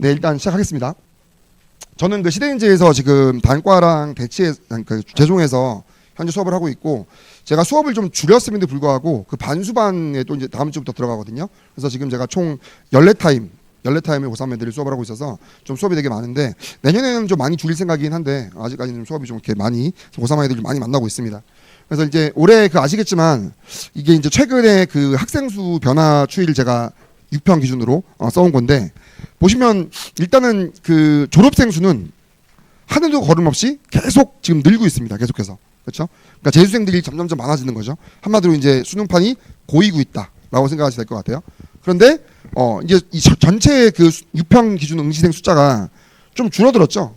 네, 일단 시작하겠습니다. 저는 그 시대인재에서 지금 단과랑 재종해서 현재 수업을 하고 있고, 제가 수업을 좀 줄였음에도 불구하고 그 반수반에 또 이제 다음 주부터 들어가거든요. 그래서 지금 제가 총 14타임의 고3 애들이 수업을 하고 있어서 좀 수업이 되게 많은데, 내년에는 좀 많이 줄일 생각이긴 한데 아직까지는 수업이 좀 이렇게 많이 고3 애들이 많이 만나고 있습니다. 그래서 이제 올해 그 아시겠지만 이게 이제 최근에 그 학생 수 변화 추이를 제가 6편 기준으로 써온 건데, 보시면 일단은 그 졸업생 수는 하늘도 걸음없이 계속 지금 늘고 있습니다. 계속해서. 그렇죠? 그러니까 재수생들이 점점점 많아지는 거죠. 한마디로 이제 수능판이 고이고 있다라고 생각하시면 될 것 같아요. 그런데 이제 이 전체 그 6편 기준 응시생 숫자가 좀 줄어들었죠.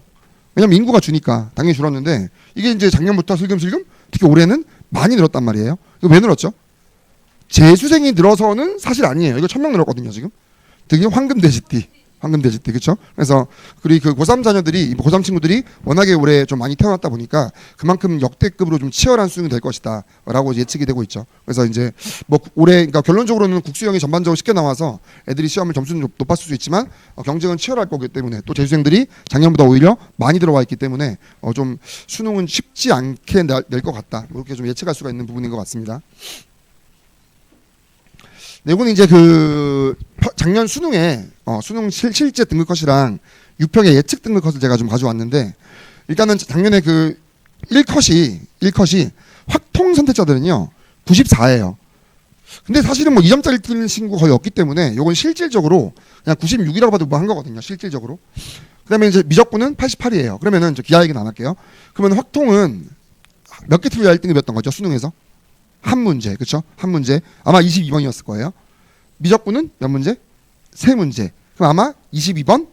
왜냐면 인구가 주니까 당연히 줄었는데, 이게 이제 작년부터 슬금슬금 특히 올해는 많이 늘었단 말이에요. 이거 왜 늘었죠? 재수생이 늘어서는 사실 아니에요. 이거 1000명 늘었거든요, 지금. 되게 황금돼지띠, 그렇죠? 그래서 그리고 그 고3 자녀들이, 고3 친구들이 워낙에 올해 좀 많이 태어났다 보니까 그만큼 역대급으로 좀 치열한 수능이 될 것이다라고 예측이 되고 있죠. 그래서 이제 뭐 올해, 그러니까 결론적으로는 국수형이 전반적으로 쉽게 나와서 애들이 시험을 점수는 좀 높았을 수 있지만 경쟁은 치열할 거기 때문에, 또 재수생들이 작년보다 오히려 많이 들어와 있기 때문에 좀 수능은 쉽지 않게 낼 것 같다, 이렇게 좀 예측할 수가 있는 부분인 것 같습니다. 네, 이거는 이제 그 작년 수능에 수능 실제 등급 컷이랑 6평의 예측 등급 컷을 제가 좀 가져왔는데, 일단은 작년에 그 1컷이 확통 선택자들은요 94예요. 근데 사실은 뭐 2점짜리 틀리는 친구 거의 없기 때문에 이건 실질적으로 그냥 96이라고 봐도 뭐 한 거거든요, 실질적으로. 그다음에 이제 미적분은 88이에요. 그러면은 저 기하 얘기는 안 할게요. 그러면 확통은 몇 개 틀려야 1등급이었던 거죠, 수능에서? 한 문제, 그렇죠? 한 문제. 아마 22번이었을 거예요. 미적분은 몇 문제? 3문제. 그럼 아마 22번,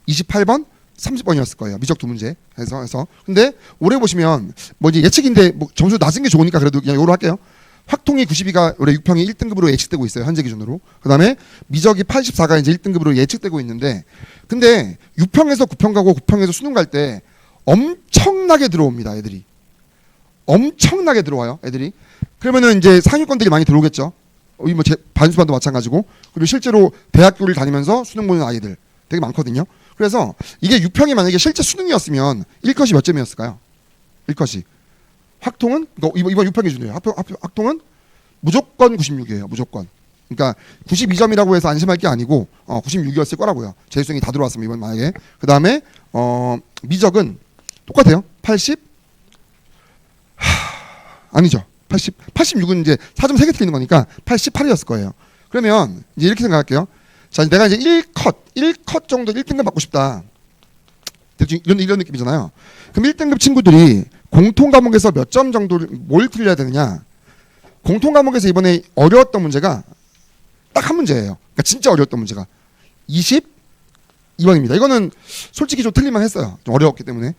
28번, 30번이었을 거예요. 미적 2문제 해서. 근데 올해 보시면 뭐 이제 예측인데 뭐 점수 낮은 게 좋으니까 그래도 그냥 이거로 할게요. 확통이 92가 올해 6평이 1등급으로 예측되고 있어요, 현재 기준으로. 그다음에 미적이 84가 이제 1등급으로 예측되고 있는데, 근데 6평에서 9평 가고 9평에서 수능 갈 때 엄청나게 들어옵니다, 애들이. 엄청나게 들어와요, 애들이. 그러면은 이제 상위권들이 많이 들어오겠죠. 뭐 반수반도 마찬가지고, 그리고 실제로 대학교를 다니면서 수능 보는 아이들 되게 많거든요. 그래서 이게 6평이 만약에 실제 수능이었으면 1컷이 몇 점이었을까요? 1컷이. 확통은 이번 6평 기준이에요. 확통은 무조건 96이에요. 무조건. 그러니까 92점이라고 해서 안심할 게 아니고 96이었을 거라고요. 재수생이 다 들어왔으면 이번 만약에. 그다음에 미적은 똑같아요. 80. 아니죠. 86은 이제 4점 3개 틀리는 거니까 88이었을 거예요. 그러면 이제 이렇게 생각할게요. 자, 내가 이제 1컷 정도 1등급 받고 싶다, 이런 느낌이잖아요. 그럼 1등급 친구들이 공통 과목에서 몇 점 정도를 뭘 틀려야 되느냐? 공통 과목에서 이번에 어려웠던 문제가 딱 한 문제예요. 그러니까 진짜 어려웠던 문제가 22번입니다. 이거는 솔직히 좀 틀릴만 했어요. 좀 어려웠기 때문에.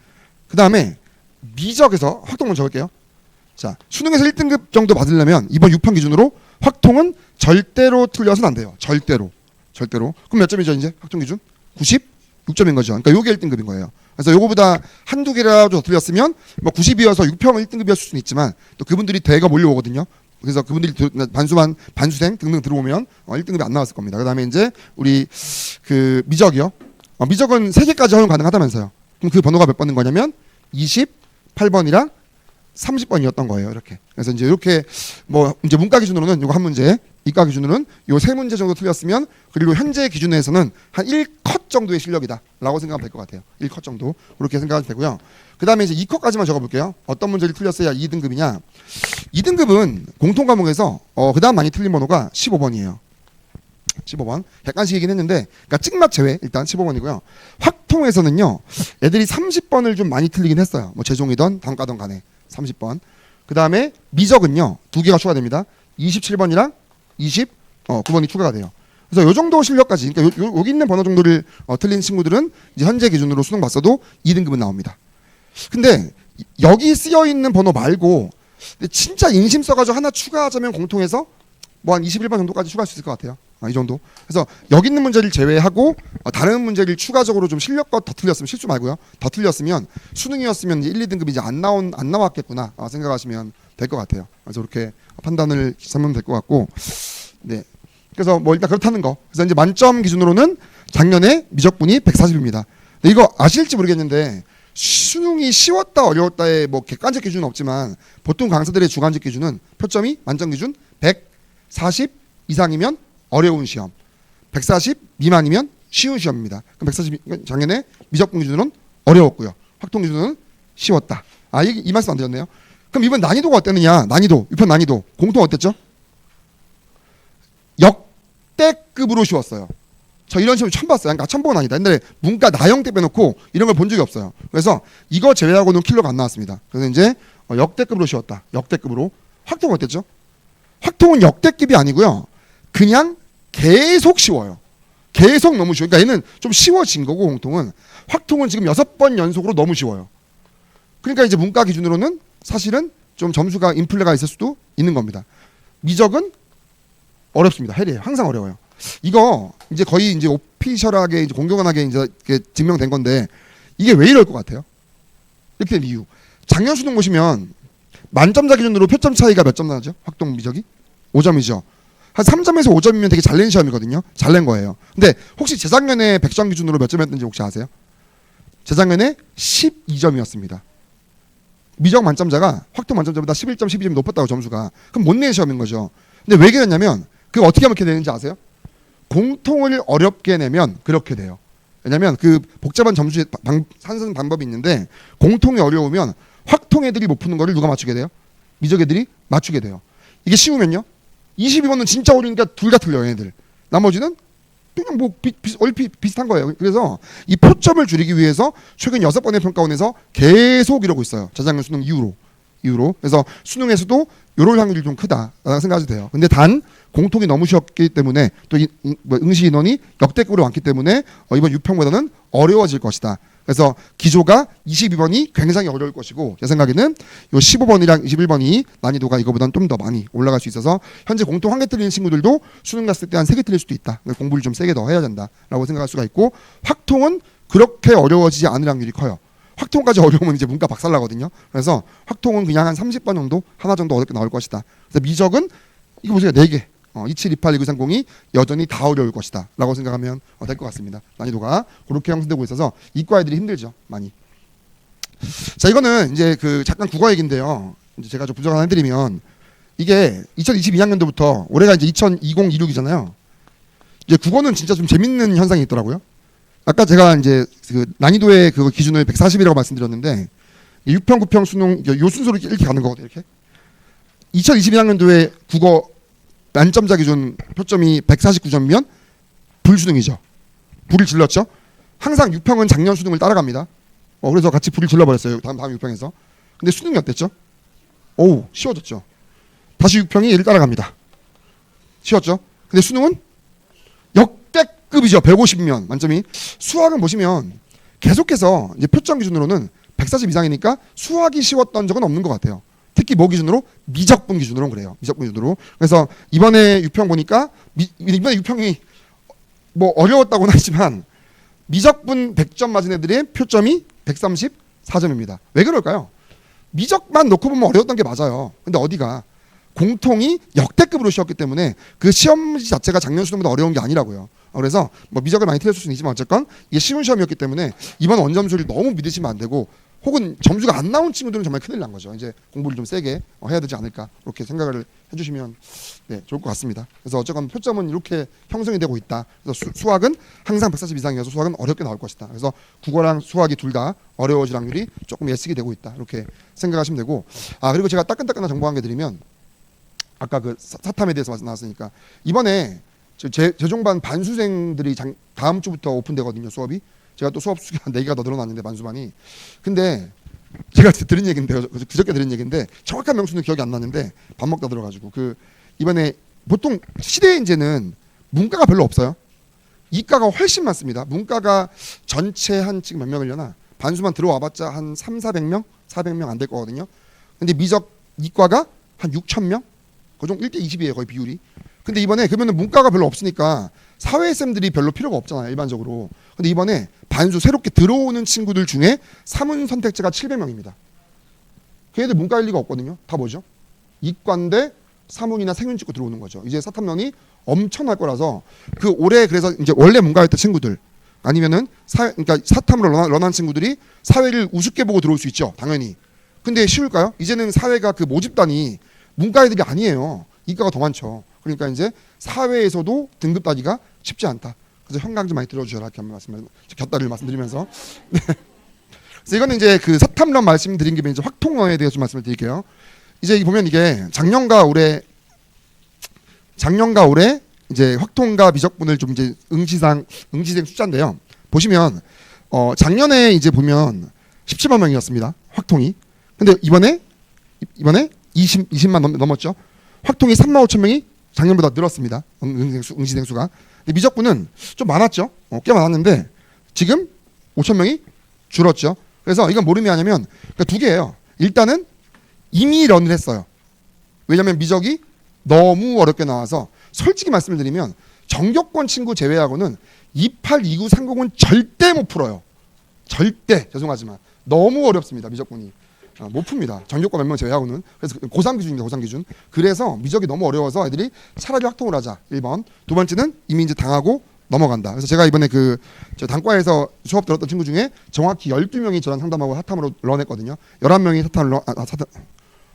그 다음에 미적에서 확통을 적을게요. 자, 수능에서 1등급 정도 받으려면 이번 6편 기준으로 확통은 절대로 틀려서는 안 돼요. 절대로. 그럼 몇 점이죠, 이제? 확통 기준? 96점인 거죠. 그러니까 요게 1등급인 거예요. 그래서 요거보다 한두 개라도 더 틀렸으면 뭐 90이어서 6평은 1등급이었을 수는 있지만, 또 그분들이 대거 몰려오거든요. 그래서 그분들이 반수생 등등 들어오면 1등급이 안 나왔을 겁니다. 그다음에 이제 우리 그 미적이요. 미적은 3개까지 허용 가능하다면서요. 그럼 그 번호가 몇 번인 거냐면 28번이랑 30번이었던 거예요, 이렇게. 그래서 이제 이렇게 뭐 이제 문과 기준으로는 요거 한 문제, 이과 기준으로는 요 3문제 정도 틀렸으면, 그리고 현재 기준에서는 한 1컷 정도의 실력이다라고 생각하면 될 것 같아요. 1컷 정도 그렇게 생각하면 되고요. 그다음에 이제 2컷까지만 적어볼게요. 어떤 문제를 틀렸어야 2등급이냐? 2등급은 공통 과목에서 그다음 많이 틀린 번호가 15번이에요. 15번. 객관식이긴 했는데, 그러니까 찍맛 제외 일단 15번이고요. 확통에서는요, 애들이 30번을 좀 많이 틀리긴 했어요. 뭐 재종이던 단과던 간에 30번. 그 다음에 미적은요 2개가 추가됩니다. 27번이랑 29번이 추가가 돼요. 그래서 요 정도 실력까지, 그러니까 여기 있는 번호 정도를 틀린 친구들은 이제 현재 기준으로 수능 봤어도 2등급은 나옵니다. 근데 여기 쓰여 있는 번호 말고 진짜 인심 써가지고 하나 추가하자면 공통에서 뭐 한 21번 정도까지 추가할 수 있을 것 같아요. 이 정도. 그래서 여기 있는 문제를 제외하고 다른 문제를 추가적으로 좀 실력껏 더 틀렸으면, 실수 말고요, 더 틀렸으면 수능이었으면 1, 2등급이 이제 안 나왔겠구나 생각하시면 될 것 같아요. 그래서 이렇게 판단을 하면 될 것 같고, 네. 그래서 뭐 일단 그렇다는 거. 그래서 이제 만점 기준으로는 작년에 미적분이 140입니다. 근데 이거 아실지 모르겠는데 수능이 쉬웠다 어려웠다에 뭐 객관적 기준은 없지만 보통 강사들의 주관적 기준은 표점이 만점 기준 140 이상이면 어려운 시험, 140 미만이면 쉬운 시험입니다. 그럼 140 작년에 미적분 기준으로는 어려웠고요. 확통 기준은 쉬웠다. 이 말씀 안 드렸네요. 그럼 이번 난이도가 어땠느냐? 난이도, 유편 난이도 공통 어땠죠? 역대급으로 쉬웠어요. 저 이런 시험 처음 봤어요. 그러니까 처음 본 아니다. 옛날에 문과 나형 때 빼놓고 이런 걸 본 적이 없어요. 그래서 이거 제외하고는 킬러가 안 나왔습니다. 그래서 이제 역대급으로 쉬웠다. 역대급으로. 확통은 어땠죠? 확통은 역대급이 아니고요. 그냥 계속 쉬워요. 계속 너무 쉬워요. 그러니까 얘는 좀 쉬워진 거고 공통은. 확통은 지금 6번 연속으로 너무 쉬워요. 그러니까 이제 문과 기준으로는 사실은 좀 점수가 인플레가 있을 수도 있는 겁니다. 미적은 어렵습니다. 헬이에요. 항상 어려워요. 이거 이제 거의 이제 오피셜하게 이제 공공연하게 이제 증명된 건데 이게 왜 이럴 것 같아요? 이렇게 된 이유. 작년 수능 보시면 만점자 기준으로 표점 차이가 몇 점 나죠? 확통 미적이 5점이죠. 한 3점에서 5점이면 되게 잘 낸 시험이거든요. 잘 낸 거예요. 근데 혹시 재작년에 100점 기준으로 몇 점이었는지 혹시 아세요? 재작년에 12점이었습니다. 미적 만점자가 확통 만점자보다 11점, 12점이 높았다고 점수가. 그럼 못 낸 시험인 거죠. 근데 왜 그랬냐면 그거 어떻게 하면 이렇게 되는지 아세요? 공통을 어렵게 내면 그렇게 돼요. 왜냐면 그 복잡한 점수의 산수 방법이 있는데 공통이 어려우면 확통 애들이 못 푸는 거를 누가 맞추게 돼요? 미적 애들이 맞추게 돼요. 이게 쉬우면요. 22번은 진짜 어려우니까 둘 다 틀려요, 얘들. 나머지는 그냥 뭐 얼핏 비슷한 거예요. 그래서 이 표점을 줄이기 위해서 최근 6번의 평가원에서 계속 이러고 있어요. 재작년 수능 이후로. 그래서 수능에서도 요럴 확률이 좀 크다라고 생각하셔도 돼요. 근데 단 공통이 너무 쉬웠기 때문에 또 응시 인원이 역대급으로 많기 때문에 이번 유평보다는 어려워질 것이다. 그래서 기조가 22번이 굉장히 어려울 것이고 제 생각에는 요 15번이랑 21번이 난이도가 이거보다는 좀 더 많이 올라갈 수 있어서 현재 공통 1개 틀리는 친구들도 수능 갔을 때 한 3개 틀릴 수도 있다. 공부를 좀 세게 더 해야 된다라고 생각할 수가 있고 확통은 그렇게 어려워지지 않을 확률이 커요. 확통까지 어려우면 이제 문과 박살나거든요. 그래서 확통은 그냥 한 30번 정도 하나 정도 어렵게 나올 것이다. 그래서 미적은 이거 보세요. 4개. 27, 28, 1930이 여전히 다 어려울 것이다 라고 생각하면 될 것 같습니다. 난이도가 그렇게 형성되고 있어서 이과 애들이 힘들죠. 많이. 자, 이거는 이제 그 잠깐 국어 얘기인데요. 이제 제가 좀 분석 하나 해드리면 이게 2022학년도부터 올해가 이제 2020-26이잖아요. 이제 국어는 진짜 좀 재밌는 현상이 있더라고요. 아까 제가 이제 그 난이도의 그 기준을 140이라고 말씀드렸는데 6평, 9평 수능 요 순서로 이렇게 가는 거거든요. 이렇게 2022학년도에 국어 만점자 기준 표점이 149점이면 불수능이죠. 불을 질렀죠. 항상 6평은 작년 수능을 따라갑니다. 그래서 같이 불을 질러버렸어요. 다음 6평에서. 근데 수능이 어땠죠? 오우, 쉬워졌죠. 다시 6평이 얘를 따라갑니다. 쉬웠죠. 근데 수능은 역대급이죠. 150면 만점이. 수학은 보시면 계속해서 이제 표점 기준으로는 140 이상이니까 수학이 쉬웠던 적은 없는 것 같아요. 특히 뭐 기준으로? 미적분 기준으로는 그래요. 미적분 기준으로. 그래서 이번에 6평 보니까 이번에 6평이 뭐 어려웠다고는 하지만 미적분 100점 맞은 애들의 표점이 134점입니다. 왜 그럴까요? 미적만 놓고 보면 어려웠던 게 맞아요. 근데 어디가? 공통이 역대급으로 쉬웠기 때문에 그 시험지 자체가 작년 수능보다 어려운 게 아니라고요. 그래서 뭐 미적을 많이 틀렸을 수는 있지만 어쨌건 이게 쉬운 시험이었기 때문에 이번 원점수를 너무 믿으시면 안 되고 혹은 점수가 안 나온 친구들은 정말 큰일 난 거죠. 이제 공부를 좀 세게 해야 되지 않을까 그렇게 생각을 해주시면 좋을 것 같습니다. 그래서 어쨌건 표점은 이렇게 형성이 되고 있다. 그래서 수학은 항상 140 이상이어서 수학은 어렵게 나올 것이다. 그래서 국어랑 수학이 둘 다 어려워질 확률이 조금 예측이 되고 있다. 이렇게 생각하시면 되고 그리고 제가 따끈따끈한 정보 한 개 드리면 아까 그 사탐에 대해서 나왔으니까 이번에 재종반 반수생들이 다음 주부터 오픈되거든요. 수업이. 제가 또 수업 수가 4개가 더 늘어났는데 반수반이. 근데 제가 들은 얘기인데요. 그저께 들은 얘기인데 정확한 명수는 기억이 안 나는데 밥 먹다 들어가지고 그 이번에 보통 시대 이제는 문과가 별로 없어요. 이과가 훨씬 많습니다. 문과가 전체 한 지금 몇 명이려나 반수만 들어와봤자 한 300~400명? 400명 안 될 거거든요. 근데 미적 이과가 한 6,000명? 그정 1:20이에요 거의 비율이. 근데 이번에 그러면 문과가 별로 없으니까 사회쌤들이 별로 필요가 없잖아요 일반적으로. 근데 이번에 반수 새롭게 들어오는 친구들 중에 사문 선택자가 700명입니다. 걔네들 문과일 리가 없거든요. 다 뭐죠? 이과인데 사문이나 생윤 찍고 들어오는 거죠. 이제 사탐면이 엄청날 거라서 그 올해 그래서 이제 원래 문과였던 친구들 아니면은 사회 그러니까 사탐으로 런한 친구들이 사회를 우습게 보고 들어올 수 있죠. 당연히. 근데 쉬울까요? 이제는 사회가 그 모집단이 문과 애들이 아니에요. 이과가 더 많죠. 그러니까 이제 사회에서도 등급 따기가 쉽지 않다. 그래서 현강 좀 많이 들어주셔라 이렇게 한번 곁다리를 말씀드리면서. 네. 그래서 이거는 이제 그 사탐론 말씀드린 김에 이제 확통론에 대해서 좀 말씀을 드릴게요. 이제 보면 이게 작년과 올해 이제 확통과 미적분을 좀 이제 응시생 숫자인데요. 보시면 작년에 이제 보면 17만 명이었습니다. 확통이. 근데 이번에 20만 넘었죠. 확통이 3만 5천 명이 작년보다 늘었습니다. 응시생 수가. 근데 미적분은 좀 많았죠. 꽤 많았는데 지금 5천 명이 줄었죠. 그래서 이건 뭘 의미하냐면 그러니까 두 개예요. 일단은 이미 런을 했어요. 왜냐하면 미적이 너무 어렵게 나와서 솔직히 말씀을 드리면 전교권 친구 제외하고는 28, 29, 30은 절대 못 풀어요. 절대. 죄송하지만 너무 어렵습니다. 미적분이. 못 풉니다. 전교권 몇 명 제외하고는. 그래서 고3 기준입니다. 고3 기준. 그래서 미적이 너무 어려워서 애들이 차라리 확통을 하자. 1번. 두 번째는 이미 이제 당하고 넘어간다. 그래서 제가 이번에 저 단과에서 수업 들었던 친구 중에 정확히 12명이 저랑 상담하고 사탐으로 런했거든요. 11명이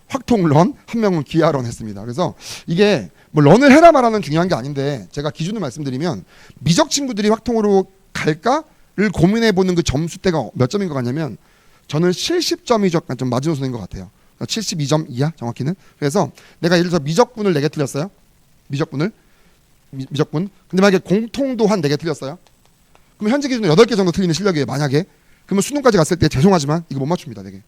확통 런, 한 명은 기하 런 했습니다. 그래서 이게 뭐 런을 해라 말하는 중요한 게 아닌데 제가 기준을 말씀드리면 미적 친구들이 확통으로 갈까를 고민해 보는 그 점수대가 몇 점인 것 같냐면 저는 70점이 좀 마지노선인 것 같아요. 72점 이하 정확히는. 그래서 내가 예를 들어서 미적분을 4개 틀렸어요. 미적분. 근데 만약에 공통도 한 4개 틀렸어요. 그럼 현재 기준으로 8개 정도 틀리는 실력이에요. 만약에. 그러면 수능까지 갔을 때 죄송하지만 이거 못 맞춥니다. 4개.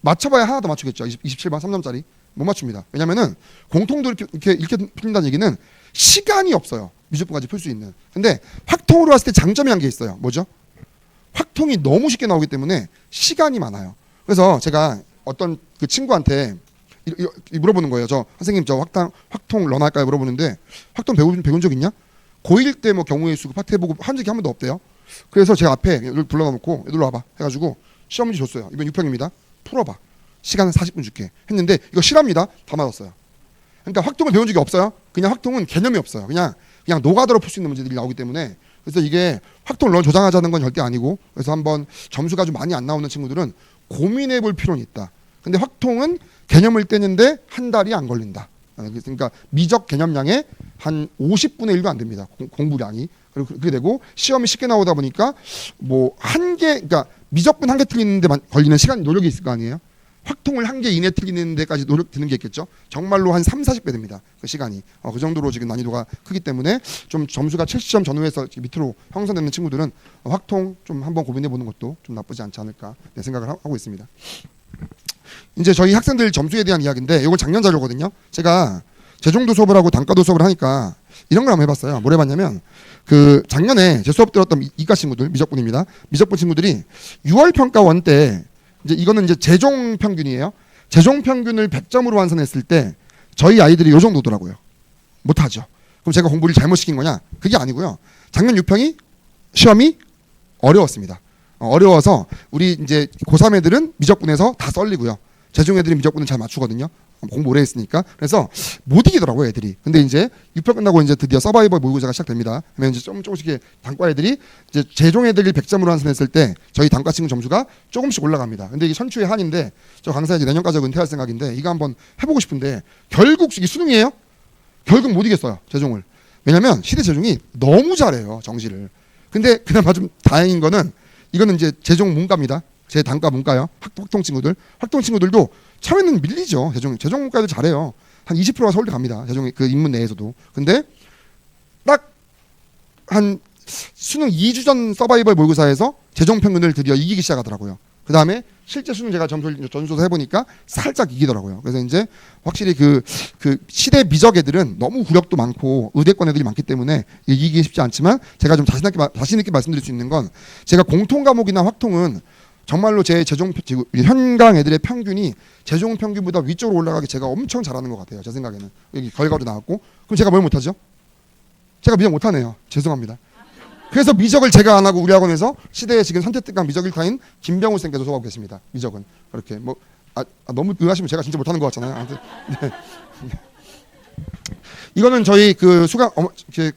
맞춰봐야 하나 더 맞추겠죠. 27번 3점짜리. 못 맞춥니다. 왜냐면은 공통도 이렇게 풀린다는 얘기는 시간이 없어요. 미적분까지 풀 수 있는. 근데 확통으로 왔을 때 장점이 한 게 있어요. 뭐죠? 확통이 너무 쉽게 나오기 때문에 시간이 많아요. 그래서 제가 어떤 그 친구한테 물어보는 거예요. 저 선생님 저 확통 런 할까요? 물어보는데 확통 배운 적 있냐? 고1 때 뭐 경우의 수 파트해보고 한 적이 한 번도 없대요. 그래서 제가 앞에 애들 불러놓고 애들 와봐 해가지고 시험 문제 줬어요. 이번 6평입니다. 풀어봐. 시간은 40분 줄게 했는데 이거 실합니다. 다 맞았어요. 그러니까 확통을 배운 적이 없어요. 그냥 확통은 개념이 없어요. 그냥 노가다로 풀 수 있는 문제들이 나오기 때문에 그래서 이게 확통 런 조장하자는 건 절대 아니고 그래서 한번 점수가 좀 많이 안 나오는 친구들은 고민해 볼 필요는 있다. 근데 확통은 개념을 떼는데 한 달이 안 걸린다. 그러니까 미적 개념량의 한 50분의 1도 안 됩니다. 공부량이. 그렇게 되고 시험이 쉽게 나오다 보니까 뭐 그러니까 미적분 한 개 틀리는 데만 걸리는 시간 노력이 있을 거 아니에요. 확통을 한 개 이내 틀리는 데까지 노력 드는 게 있겠죠. 정말로 한 3, 40배 됩니다. 그 시간이. 그 정도로 지금 난이도가 크기 때문에 좀 점수가 70점 전후에서 밑으로 형성되는 친구들은 확통 좀 한번 고민해 보는 것도 좀 나쁘지 않지 않을까 생각을 하고 있습니다. 이제 저희 학생들 점수에 대한 이야기인데 이건 작년 자료거든요. 제가 재종도 수업을 하고 단과도 수업을 하니까 이런 걸 한번 해봤어요. 뭘 해봤냐면 그 작년에 제 수업 들었던 이과 친구들 미적분입니다. 미적분 친구들이 6월 평가 원 때 이제 이거는 이제 재종 평균이에요. 재종 평균을 100점으로 완성했을 때 저희 아이들이 요 정도더라고요. 못하죠. 그럼 제가 공부를 잘못 시킨 거냐? 그게 아니고요. 작년 6평이 시험이 어려웠습니다. 어려워서 우리 이제 고3 애들은 미적분에서 다 썰리고요. 재종 애들이 미적분을 잘 맞추거든요. 공부 오래 했으니까. 그래서 못 이기더라고요, 애들이. 근데 이제 6평 끝나고 이제 드디어 서바이벌 모의고사가 시작됩니다. 그러면 이제 조금씩 단과 애들이 이제 재종 애들이 100점으로 완성했을 때 저희 단과 친구 점수가 조금씩 올라갑니다. 근데 이게 천추의 한인데 저 강사 이제 내년까지 은퇴할 생각인데 이거 한번 해보고 싶은데 결국 이게 수능이에요? 결국 못 이겼어요, 재종을. 왜냐면 시대 재종이 너무 잘해요, 정시를. 근데 그나마 좀 다행인 거는 이거는 이제 재종 문과입니다. 제 단과 문과요. 확통 친구들도 처음에는 밀리죠. 재종 문과들 잘해요. 한 20%가 서울대 갑니다. 재종 그 인문 내에서도. 근데 딱 한 수능 2주 전 서바이벌 모의고사에서 재종 평균을 드디어 이기기 시작하더라고요. 그 다음에 실제 수능 제가 전수조사 해보니까 살짝 이기더라고요. 그래서 이제 확실히 그 시대 미적 애들은 너무 구력도 많고 의대권 애들이 많기 때문에 이기기 쉽지 않지만 제가 좀 자신 있게 말씀드릴 수 있는 건 제가 공통 과목이나 확통은 정말로 제 재종 현강 애들의 평균이 재종 평균보다 위쪽으로 올라가기 제가 엄청 잘하는 것 같아요. 제 생각에는 여기 결과로 나왔고 그럼 제가 뭘 못하죠? 제가 미적 못하네요. 죄송합니다. 그래서 미적을 제가 안 하고 우리 학원에서 시대에 지금 선택특강 미적 1타인 김병우 쌤께서 수업하고 계십니다. 미적은 그렇게 너무 의아하시면 제가 진짜 못하는 것 같잖아요. 아무튼 네. 이거는 저희 그 수강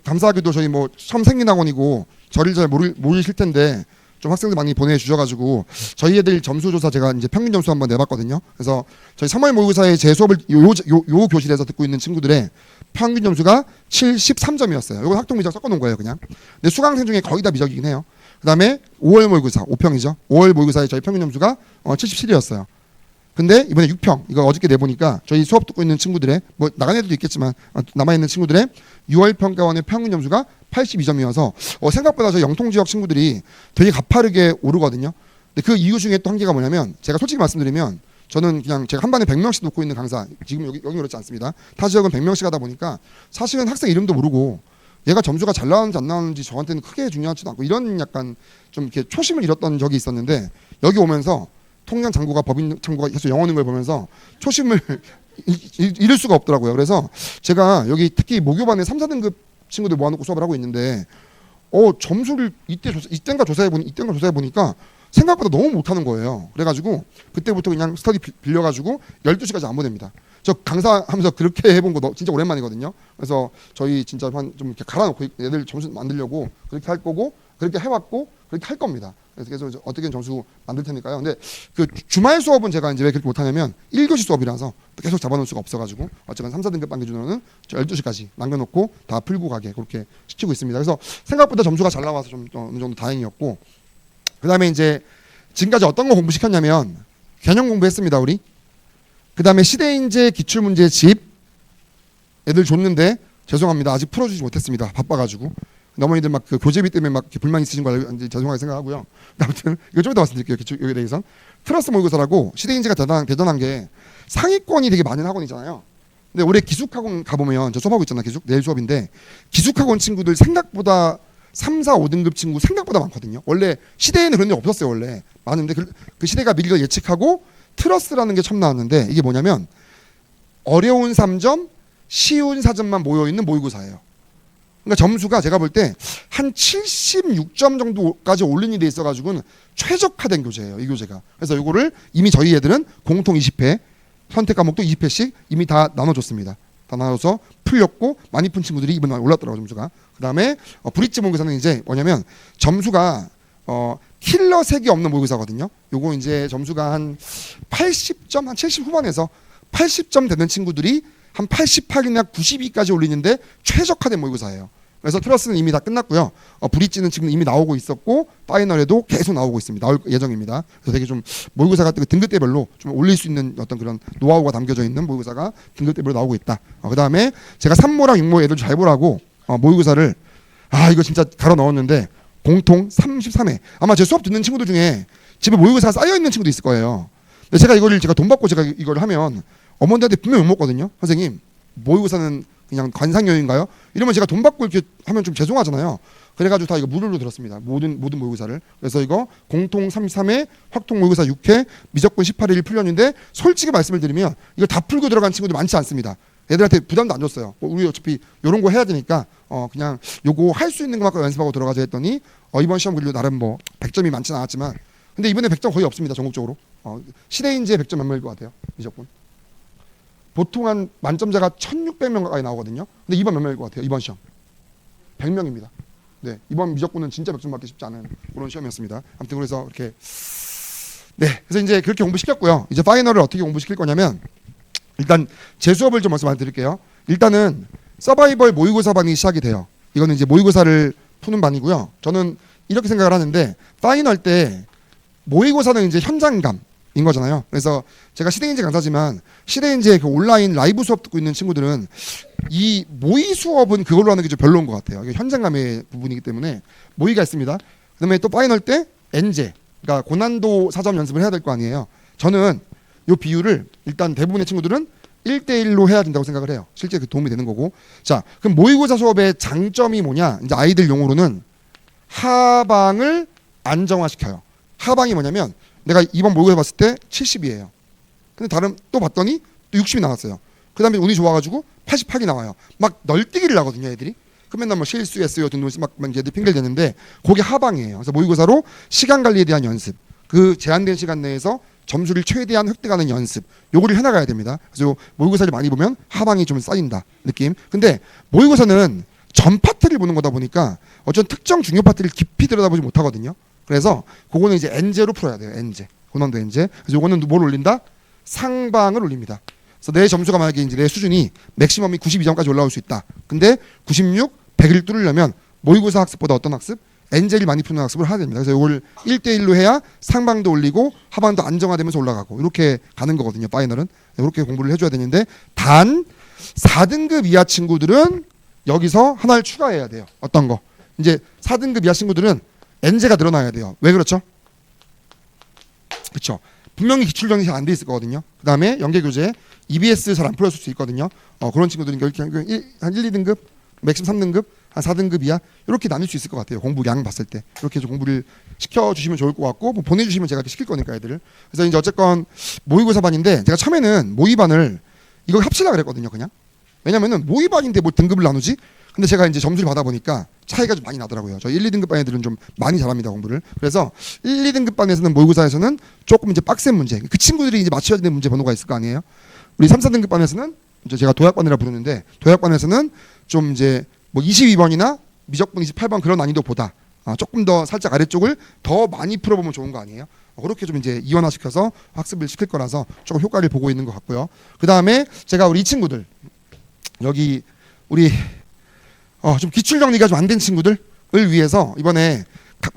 감사하게도 저희 뭐 처음 생긴 학원이고 저를 잘 모르실 텐데 좀 학생들 많이 보내주셔가지고 저희 애들 점수 조사 제가 이제 평균 점수 한번 내봤거든요. 그래서 저희 3월 모의고사에 제 수업을 요 교실에서 듣고 있는 친구들의 평균 점수가 73점이었어요. 이건 학동 미적 섞어놓은 거예요, 그냥. 근데 수강생 중에 거의 다 미적이긴 해요. 그다음에 5월 모의고사 5평이죠. 5월 모의고사에 저희 평균 점수가 77이었어요. 근데 이번에 6평 이거 어저께 내보니까 저희 수업 듣고 있는 친구들의 뭐 나간 애들도 있겠지만 남아있는 친구들의 6월 평가원의 평균 점수가 82점이어서 생각보다 저희 영통 지역 친구들이 되게 가파르게 오르거든요. 근데 그 이유 중에 또 한 개가 뭐냐면 제가 솔직히 말씀드리면 저는 그냥 제가 한 반에 100명씩 놓고 있는 강사 지금 여기 그렇지 않습니다. 타 지역은 100명씩 하다 보니까 사실은 학생 이름도 모르고 얘가 점수가 잘 나오는지 안 나오는지 저한테는 크게 중요하지도 않고 이런 약간 좀 이렇게 초심을 잃었던 적이 있었는데 여기 오면서 통장 잔고가 법인 잔고가 계속 영어는 걸 보면서 초심을 잃을 수가 없더라고요. 그래서 제가 여기 특히 모교반에 3, 4등급 친구들 모아놓고 수업을 하고 있는데 점수를 이땐가 조사해 보니까 생각보다 너무 못하는 거예요. 그래가지고 그때부터 그냥 스터디 빌려가지고 12시까지 안 보냅니다. 저 강사하면서 그렇게 해본 거 진짜 오랜만이거든요. 그래서 저희 진짜 좀 이렇게 갈아놓고 애들 점수 만들려고 그렇게 할 거고 그렇게 해왔고 그렇게 할 겁니다. 그래서 어떻게든 점수 만들 테니까요. 근데 그 주말 수업은 제가 이제 왜 그렇게 못하냐면 1교시 수업이라서 계속 잡아놓을 수가 없어가지고 어쨌든 3, 4등급 반 기준으로는 12시까지 남겨놓고 다 풀고 가게 그렇게 시키고 있습니다. 그래서 생각보다 점수가 잘 나와서 좀 어느 정도 다행이었고 그 다음에 이제 지금까지 어떤 거 공부시켰냐면 개념 공부했습니다. 우리. 그 다음에 시대인재 기출문제 집 애들 줬는데 죄송합니다. 아직 풀어주지 못했습니다. 바빠가지고. 어머니들 막 그 교재비 때문에 막 불만 있으신 거 알고 죄송하게 생각하고요. 아무튼 이거 좀 이따 말씀드릴게요. 여기에 대해서 플러스 모의고사라고 시대인재가 대단한 게 상위권이 되게 많은 학원이잖아요. 근데 올해 기숙학원 가보면 저 수업하고 있잖아요. 내일 수업인데 기숙학원 친구들 생각보다 3, 4, 5등급 친구 생각보다 많거든요. 원래 시대에는 그런 게 없었어요. 원래 많은데 그 시대가 미리 예측하고 트러스라는 게 처음 나왔는데 이게 뭐냐면 어려운 3점, 쉬운 4점만 모여있는 모의고사예요. 그러니까 점수가 제가 볼 때 한 76점 정도까지 올린이 돼 있어가지고는 최적화된 교재예요. 이 교재가. 그래서 이거를 이미 저희 애들은 공통 20회, 선택 과목도 20회씩 이미 다 나눠줬습니다. 다 나눠서 풀렸고 많이 푼 친구들이 이번에 올랐더라고요. 점수가. 그 다음에 브릿지 모의고사는 이제 뭐냐면 점수가 킬러 색이 없는 모의고사거든요. 요거 이제 점수가 한 80점, 한 70 후반에서 80점 되는 친구들이 한 88이나 92까지 올리는데 최적화된 모의고사예요. 그래서 트러스는 이미 다 끝났고요. 브릿지는 지금 이미 나오고 있었고 파이널에도 계속 나오고 있습니다. 나올 예정입니다. 그래서 되게 좀 모의고사가 등급대별로 좀 올릴 수 있는 어떤 그런 노하우가 담겨져 있는 모의고사가 등급대별로 나오고 있다. 그 다음에 제가 3모랑 6모 애들 잘 보라고 모의고사를 이거 진짜 갈아 넣었는데 공통 33회. 아마 제 수업 듣는 친구들 중에 집에 모의고사가 쌓여 있는 친구도 있을 거예요. 근데 제가 돈 받고 제가 이걸 하면 어머니한테 분명히 욕먹거든요. 선생님 모의고사는 그냥 관상여인가요? 이러면 제가 돈 받고 이렇게 하면 좀 죄송하잖아요. 그래가지고 다 이거 무료로 들었습니다. 모든 모의고사를. 그래서 이거 공통 33회, 확통 모의고사 6회, 미적분 18일 풀렸는데 솔직히 말씀을 드리면 이거 다 풀고 들어간 친구들 많지 않습니다. 애들한테 부담도 안 줬어요. 우리 어차피 이런 거 해야 되니까 그냥 요거 할 수 있는 것만큼 연습하고 들어가자 했더니 이번 시험 그래도 나름 뭐 100점이 많지는 않았지만 근데 이번에 100점 거의 없습니다. 전국적으로. 시대인재 100점 몇 명일 것 같아요. 미적분. 보통 한 만점자가 1600명 가까이 나오거든요. 근데 이번 몇 명일 것 같아요. 이번 시험 100명입니다. 네, 이번 미적분은 진짜 100점 받기 쉽지 않은 그런 시험이었습니다. 아무튼 그래서 이렇게 그래서 이제 그렇게 공부시켰고요. 이제 파이널을 어떻게 공부시킬 거냐면 일단 제 수업을 좀 말씀드릴게요. 일단은 서바이벌 모의고사 반이 시작이 돼요. 이거는 이제 모의고사를 푸는 반이고요. 저는 이렇게 생각을 하는데 파이널 때 모의고사는 이제 현장감 인 거잖아요. 그래서 제가 시대인재 강사지만 시대인재 그 온라인 라이브 수업 듣고 있는 친구들은 이 모의 수업은 그걸로 하는 게 좀 별로인 것 같아요. 이게 현장감의 부분이기 때문에 모의가 있습니다. 그다음에 또 파이널 때 엔제, 그러니까 고난도 4점 연습을 해야 될 거 아니에요. 저는 이 비율을 일단 대부분의 친구들은 1대1로 해야 된다고 생각을 해요. 실제 그 도움이 되는 거고. 자, 그럼 모의고사 수업의 장점이 뭐냐? 이제 아이들 용어로는 하방을 안정화시켜요. 하방이 뭐냐면 내가 이번 모의고사 봤을 때 70이에요. 근데 다른 또 봤더니 또 60이 나왔어요. 그 다음에 운이 좋아가지고 88이 나와요. 막 널뛰기를 하거든요, 애들이. 그럼 맨날 뭐 실수했어요, 등록해서 막 얘들 핑계를 대는데 그게 하방이에요. 그래서 모의고사로 시간 관리에 대한 연습. 그 제한된 시간 내에서 점수를 최대한 획득하는 연습 요거를 해나가야 됩니다. 그래서 모의고사를 많이 보면 하방이 좀 쌓인다 느낌. 근데 모의고사는 전 파트를 보는 거다 보니까 어떤 특정 중요 파트를 깊이 들여다보지 못하거든요. 그래서 그거는 이제 N제로 풀어야 돼요. N제 고난도 N제. 그래서 요거는 뭘 올린다? 상방을 올립니다. 그래서 내 점수가 만약에 이제 내 수준이 맥시멈이 92점까지 올라올 수 있다. 근데 96, 100을 뚫으려면 모의고사 학습보다 어떤 학습? N제를 많이 푸는 학습을 해야 됩니다. 그래서 이걸 1대1로 해야 상방도 올리고 하방도 안정화되면서 올라가고 이렇게 가는 거거든요. 파이널은. 이렇게 공부를 해줘야 되는데 단 4등급 이하 친구들은 여기서 하나를 추가해야 돼요. 어떤 거? 이제 4등급 이하 친구들은 N제가 늘어나야 돼요. 왜 그렇죠? 그렇죠. 분명히 기출정리 잘 안 돼 있을 거거든요. 그 다음에 연계교재 EBS 잘 안 풀었을 수 있거든요. 그런 친구들은 한 1, 2등급, 맥심 3등급, 한 4등급 이하 이렇게 나눌 수 있을 것 같아요. 공부량 봤을 때 이렇게 좀 공부를 시켜주시면 좋을 것 같고 뭐 보내주시면 제가 시킬 거니까 애들을. 그래서 이제 어쨌건 모의고사반인데 제가 처음에는 모의반을 이거 합치려고 그랬거든요. 그냥 왜냐면은 모의반인데 뭐 등급을 나누지? 근데 제가 이제 점수를 받아보니까 차이가 좀 많이 나더라고요. 저 1, 2등급 반 애들은 좀 많이 잘합니다 공부를. 그래서 1, 2등급 반에서는 모의고사에서는 조금 이제 빡센 문제, 그 친구들이 이제 맞춰야 되는 문제 번호가 있을 거 아니에요. 우리 3, 4등급 반에서는 이제 제가 도약반이라 부르는데 도약반에서는 좀 이제 뭐 22번이나 미적분 28번 그런 난이도보다 조금 더 살짝 아래쪽을 더 많이 풀어보면 좋은 거 아니에요. 그렇게 좀 이제 이원화시켜서 학습을 시킬 거라서 조금 효과를 보고 있는 것 같고요. 그 다음에 제가 우리 이 친구들 여기 우리 좀 기출 정리가 좀 안 된 친구들을 위해서 이번에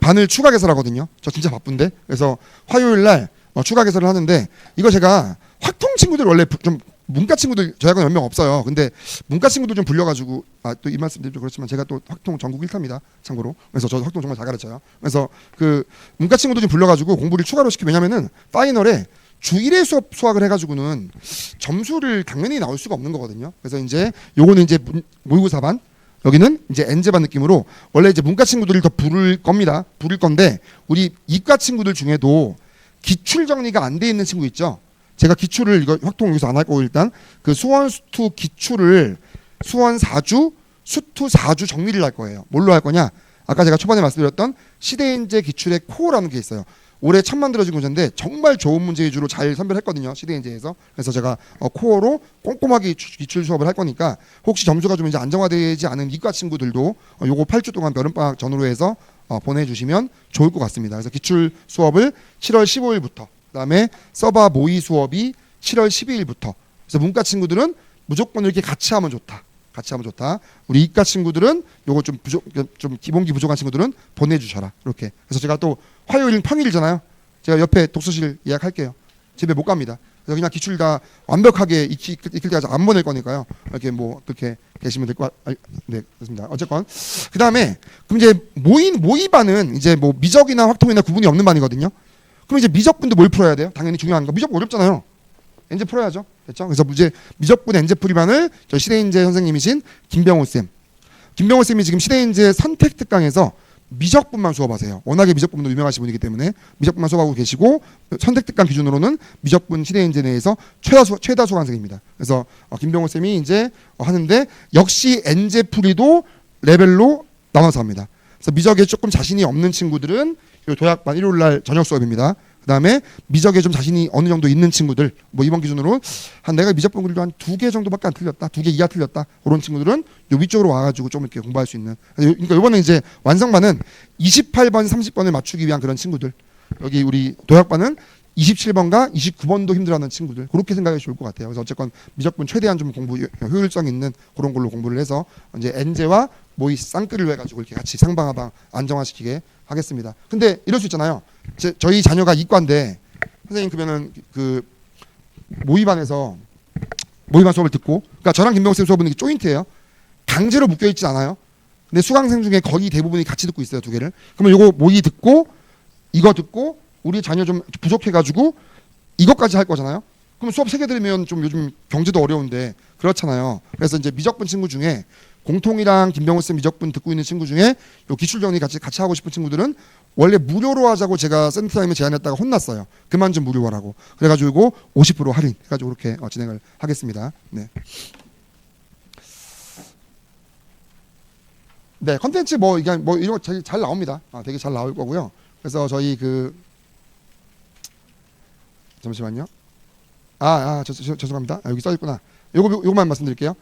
반을 추가 개설하거든요. 저 진짜 바쁜데. 그래서 화요일 날 추가 개설을 하는데 이거 제가 확통 친구들 원래 좀 문과 친구들 저희하고 몇 명 없어요. 근데 문과 친구들 좀 불려가지고 또 이 말씀드리면 그렇지만 제가 또 확통 전국 1타입니다. 참고로. 그래서 저 확통 정말 잘 가르쳐요. 그래서 그 문과 친구들 좀 불려가지고 공부를 추가로 시키고 왜냐면은 파이널에 주 1회 수학을 해가지고는 점수를 당연히 나올 수가 없는 거거든요. 그래서 이제 요거는 이제 모의고사반 여기는 이제 N제반 느낌으로 원래 이제 문과 친구들을 더 부를 겁니다. 부를 건데 우리 이과 친구들 중에도 기출 정리가 안 돼 있는 친구 있죠. 제가 기출을 이거 확통 여기서 안 할 거고 일단 그 수원 수투 기출을 수원 4주 수투 4주 정리를 할 거예요. 뭘로 할 거냐? 아까 제가 초반에 말씀드렸던 시대인재 기출의 코어라는 게 있어요. 올해 처음 만들어진 문제인데 정말 좋은 문제 위주로 잘 선별했거든요. 시대인재에서. 그래서 제가 코어로 꼼꼼하게 기출 수업을 할 거니까 혹시 점수가 좀 이제 안정화되지 않은 이과 친구들도 요거 8주 동안 여름방학 전후로 해서 보내주시면 좋을 것 같습니다. 그래서 기출 수업을 7월 15일부터 그다음에 서바 모의 수업이 7월 12일부터. 그래서 문과 친구들은 무조건 이렇게 같이 하면 좋다. 같이 하면 좋다. 우리 이과 친구들은 요거 좀 기본기 부족한 친구들은 보내주셔라. 이렇게. 그래서 제가 또 화요일은 평일이잖아요. 제가 옆에 독서실 예약할게요. 집에 못 갑니다. 그래서 그냥 기출 다 완벽하게 익힐 때까지 안 보낼 거니까요. 이렇게 뭐 어떻게 계시면 될 것 같. 네, 그렇습니다. 어쨌건 그 다음에 그럼 이제 모의반은 이제 뭐 미적이나 확통이나 구분이 없는 반이거든요. 그럼 이제 미적분도 뭘 풀어야 돼요? 당연히 중요한 거. 미적분 어렵잖아요. N제 풀어야죠. 됐죠? 그래서 이제 미적분 N제 풀이반을 저 시대인재 선생님이신 김병호 쌤. 김병호 쌤이 지금 시대인재 선택 특강에서 미적분만 수업하세요. 워낙에 미적분도 유명하신 분이기 때문에 미적분만 수업하고 계시고 선택 특강 기준으로는 미적분 시대인재 내에서 최다 수강생입니다. 그래서 김병호 쌤이 이제 하는데 역시 N제 풀이도 레벨로 나눠서 합니다. 그래서 미적에 조금 자신이 없는 친구들은 도약반 일요일 날 저녁 수업입니다. 그다음에 미적에 좀 자신이 어느 정도 있는 친구들 뭐 이번 기준으로 한 내가 미적분 글도 한 2개 정도밖에 안 틀렸다. 2개 이하 틀렸다. 그런 친구들은 요 위쪽으로 와가지고 좀 이렇게 공부할 수 있는. 그러니까 이번에 이제 완성반은 28번, 30번을 맞추기 위한 그런 친구들. 여기 우리 도약반은 27번과 29번도 힘들어하는 친구들. 그렇게 생각이 좋을 것 같아요. 그래서 어쨌건 미적분 최대한 좀 공부 효율성 있는 그런 걸로 공부를 해서 이제 N제와 모의 쌍끌을 해가지고 이렇게 같이 상방하방 안정화시키게 하겠습니다. 근데 이럴 수 있잖아요. 저희 자녀가 이과인데 선생님 그러면은 그 모의반 수업을 듣고 그러니까 저랑 김병호 쌤 수업은 이게 조인트예요. 강제로 묶여 있지 않아요. 근데 수강생 중에 거의 대부분이 같이 듣고 있어요. 2개를. 그러면 요거 모의 듣고 이거 듣고 우리 자녀 좀 부족해가지고 이것까지 할 거잖아요. 그럼 수업 3개 들으면 좀 요즘 경제도 어려운데 그렇잖아요. 그래서 이제 미적분 친구 중에 공통이랑 김병호 쌤 미적분 듣고 있는 친구 중에 요 기출 정리 같이 하고 싶은 친구들은 원래 무료로 하자고 제가 센터타임에 제안했다가 혼났어요. 그만 좀 무료로 하라고. 그래가지고 50% 할인 해가지고 그렇게 진행을 하겠습니다. 네. 네, 컨텐츠 뭐 이런 거 잘 나옵니다. 되게 잘 나올 거고요. 그래서 저희 잠시만요. 죄송합니다. 여기 써 있구나. 요거만 말씀드릴게요.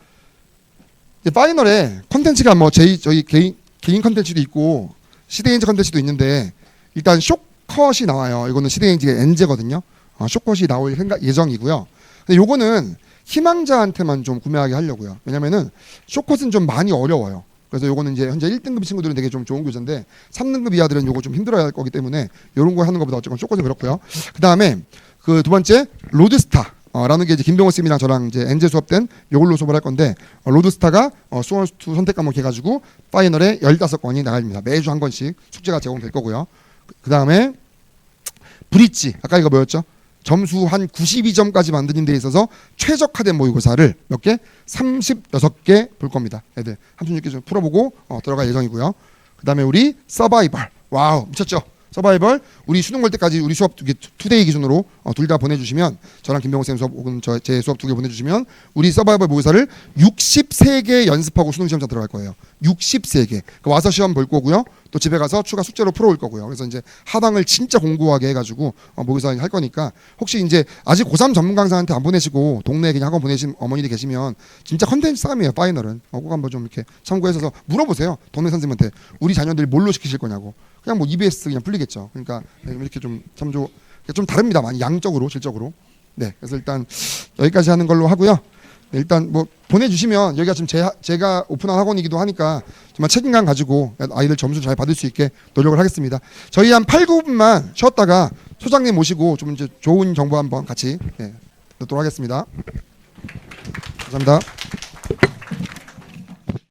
이제 파이널에 컨텐츠가 뭐 저희 개인 컨텐츠도 있고 시대인지 컨텐츠도 있는데 일단 쇼컷이 나와요. 이거는 시대인지가 엔제거든요. 쇼컷이 나올 예정이고요. 근데 요거는 희망자한테만 좀 구매하게 하려고요. 왜냐면은 쇼컷은 좀 많이 어려워요. 그래서 요거는 이제 현재 1등급 친구들은 되게 좀 좋은 교재인데 3등급 이하들은 요거 좀 힘들어야 할 거기 때문에 요런 거 하는 것보다 어쨌건 쇼컷은 그렇고요. 그다음에 그 두 번째 로드스타 라는 게 이제 김병호 쌤이랑 저랑 이제 엔제 수업 땐 요걸로 수업을 할 건데 로드스타가 수원수투 선택 과목 해가지고 파이널에 15권이 나갑니다. 매주 한 권씩 숙제가 제공될 거고요. 그다음에 브릿지 아까 이거 뭐였죠? 점수 한 92점까지 만드는 데 있어서 최적화된 모의고사를 몇 개? 36개 볼 겁니다. 애들 36개 좀 풀어보고 들어갈 예정이고요. 그다음에 우리 서바이벌. 와우 미쳤죠? 서바이벌 우리 수능 볼 때까지 우리 수업 투데이 기준으로 둘 다 보내주시면 저랑 김병호 쌤 수업 혹은 제 수업 2개 보내주시면 우리 서바이벌 모의사를 63개 연습하고 수능 시험장 들어갈 거예요. 63개 와서 시험 볼 거고요. 또 집에 가서 추가 숙제로 풀어올 거고요. 그래서 이제 하방을 진짜 공고하게 해가지고 모의사 할 거니까 혹시 이제 아직 고3 전문 강사한테 안 보내시고 동네에 그냥 학원 보내신 어머니들 계시면 진짜 컨텐츠 싸움이에요. 파이널은 꼭 한번 좀 이렇게 참고해서 물어보세요. 동네 선생님한테 우리 자녀들 뭘로 시키실 거냐고. 그냥 뭐 EBS 그냥 풀리겠죠. 그러니까 이렇게 좀 참조 좀 다릅니다. 많이 양적으로 질적으로. 네, 그래서 일단 여기까지 하는 걸로 하고요. 네, 일단 뭐 보내주시면 여기가 지금 제가 오픈한 학원이기도 하니까 정말 책임감 가지고 아이들 점수 잘 받을 수 있게 노력을 하겠습니다. 저희 한 8, 9분만 쉬었다가 소장님 모시고 좀 이제 좋은 정보 한번 같이 듣도록 하겠습니다. 감사합니다.